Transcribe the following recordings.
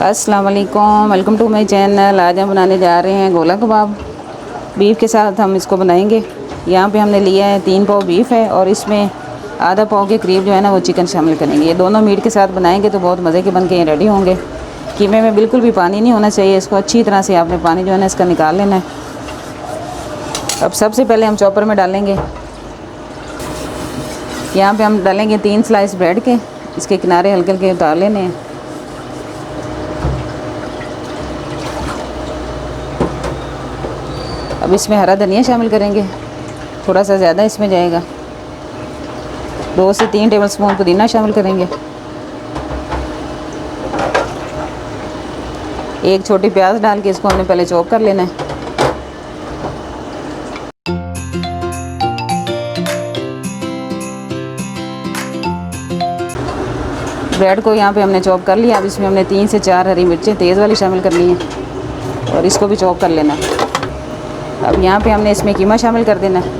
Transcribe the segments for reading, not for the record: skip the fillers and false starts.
अस्सलाम वालेकुम, welcome to my channel. आज हम बनाने जा रहे हैं गोला कबाब। बीफ के साथ हम इसको बनाएंगे। यहाँ पे हमने लिया है 3 पाव बीफ है और इसमें आधा पाव के करीब जो है ना वो चिकन शामिल करेंगे। ये दोनों मीट के साथ बनाएंगे तो बहुत मज़े के बन के रेडी होंगे। कीमे में बिल्कुल भी पानी नहीं होना चाहिए। इसको अच्छी तरह से आपने पानी जो है ना इसका निकाल लेना है। अब सबसे पहले हम चॉपर में डालेंगे। यहाँ पे हम डालेंगे 3 स्लाइस ब्रेड के। इसके किनारे हल्के हल्के उतार लेने हैं। अब इसमें हरा धनिया शामिल करेंगे, थोड़ा सा ज़्यादा इसमें जाएगा। 2 से 3 टेबलस्पून पुदीना शामिल करेंगे। 1 छोटी प्याज डाल के इसको हमने पहले चॉप कर लेना है। ब्रेड को यहाँ पे हमने चॉप कर लिया। अब इसमें हमने 3 से 4 हरी मिर्चें तेज़ वाली शामिल करनी है और इसको भी चॉप कर लेना है। अब यहाँ पे हमने इसमें कीमा शामिल कर देना है।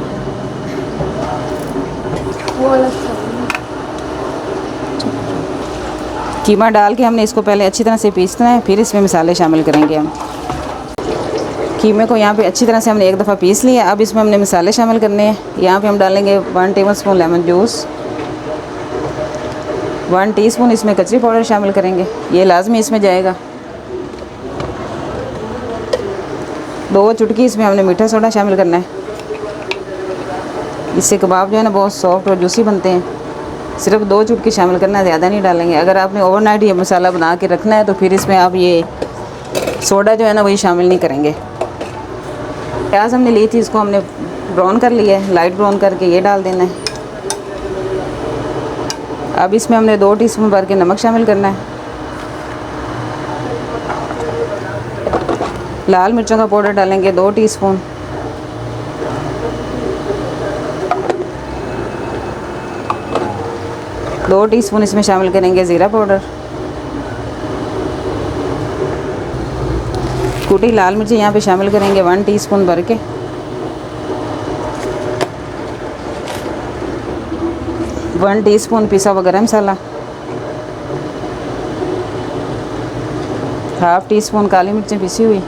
कीमा डाल के हमने इसको पहले अच्छी तरह से पीसना है, फिर इसमें मसाले शामिल करेंगे हम। कीमे को यहाँ पे अच्छी तरह से हमने एक दफ़ा पीस लिया। अब इसमें हमने मसाले शामिल करने हैं। यहाँ पे हम डालेंगे 1 टेबलस्पून लेमन जूस, 1 टीस्पून इसमें कचरी पाउडर शामिल करेंगे, ये लाजमी इसमें जाएगा। 2 चुटकी इसमें हमने मीठा सोडा शामिल करना है। इससे कबाब जो है ना बहुत सॉफ्ट और जूसी बनते हैं। सिर्फ 2 चुटकी शामिल करना है, ज़्यादा नहीं डालेंगे। अगर आपने ओवरनाइट ये मसाला बना के रखना है तो फिर इसमें आप ये सोडा जो है ना वही शामिल नहीं करेंगे। प्याज हमने ली थी, इसको हमने ब्राउन कर लिया है, लाइट ब्राउन करके ये डाल देना है। अब इसमें हमने 2 टीस्पून भर के नमक शामिल करना है। लाल मिर्चों का पाउडर डालेंगे 2 टीस्पून। दो टीस्पून इसमें शामिल करेंगे ज़ीरा पाउडर। कुटी लाल मिर्ची यहाँ पे शामिल करेंगे 1 टीस्पून भर के। वन टीस्पून पिसा हुआ गरम मसाला, 1/2 टीस्पून काली मिर्चें पिसी हुई,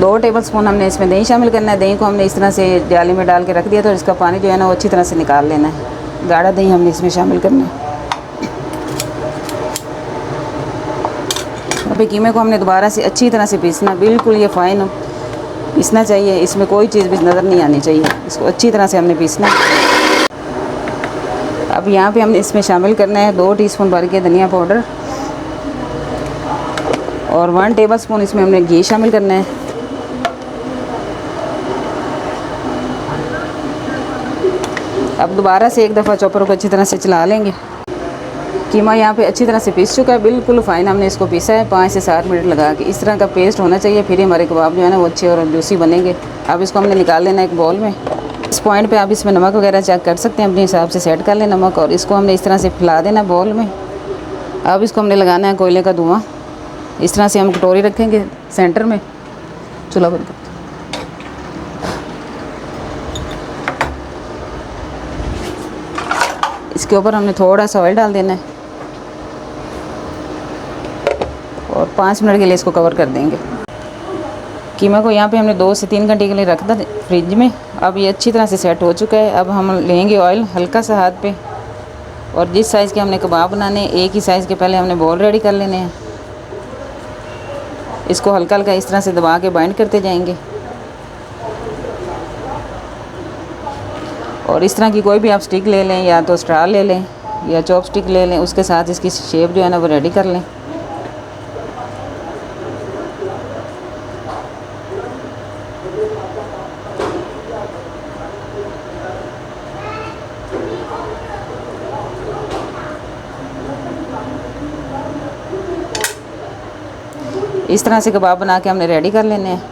2 टेबलस्पून हमने इसमें दही शामिल करना है। दही को हमने इस तरह से जाली में डाल के रख दिया तो इसका पानी जो है ना वो अच्छी तरह से निकाल लेना है। गाढ़ा दही हमने इसमें शामिल करना है। अभी कीमे को हमने दोबारा से अच्छी तरह से पीसना, बिल्कुल ये फाइन पीसना चाहिए। इसमें कोई चीज़ भी नज़र नहीं आनी चाहिए। इसको अच्छी तरह से हमने पीसना है। अब यहाँ पे हमने इसमें शामिल करना है 2 टीस्पून भर के धनिया पाउडर और 1 टेबलस्पून इसमें हमने घी शामिल करना है। अब दोबारा से एक दफ़ा चॉपर को अच्छी तरह से चला लेंगे। कीमा यहाँ पे अच्छी तरह से पीस चुका है, बिल्कुल फ़ाइन हमने इसको पीसा है 5 से 7 मिनट लगा के। इस तरह का पेस्ट होना चाहिए, फिर हमारे कबाब जो है ना वो अच्छे और जूसी बनेंगे। अब इसको हमने निकाल लेना एक बाउल में। इस पॉइंट पे आप इसमें नमक वगैरह चेक कर सकते हैं, अपने हिसाब से सेट कर लें नमक। और इसको हमने इस तरह से फैला देना बाउल में। अब इसको हमने लगाना है कोयले का धुआं। इस तरह से हम कटोरी रखेंगे सेंटर में। चूल्हा बंद कर। इसके ऊपर हमने थोड़ा सा ऑयल डाल देना है और 5 मिनट के लिए इसको कवर कर देंगे। कीमा को यहाँ पे हमने 2 से 3 घंटे के लिए रख दिया फ्रिज में। अब ये अच्छी तरह से सेट हो चुका है। अब हम लेंगे ऑयल हल्का सा हाथ पे और जिस साइज़ के हमने कबाब बनाने एक ही साइज़ के पहले हमने बॉल रेडी कर लेने हैं। इसको हल्का हल्का इस तरह से दबा के बाइंड करते जाएंगे और इस तरह की कोई भी आप स्टिक ले लें, या तो स्ट्रा ले लें या चॉप स्टिक ले लें, उसके साथ इसकी शेप जो है ना वो रेडी कर लें। इस तरह से कबाब बना के हमने रेडी कर लेने हैं।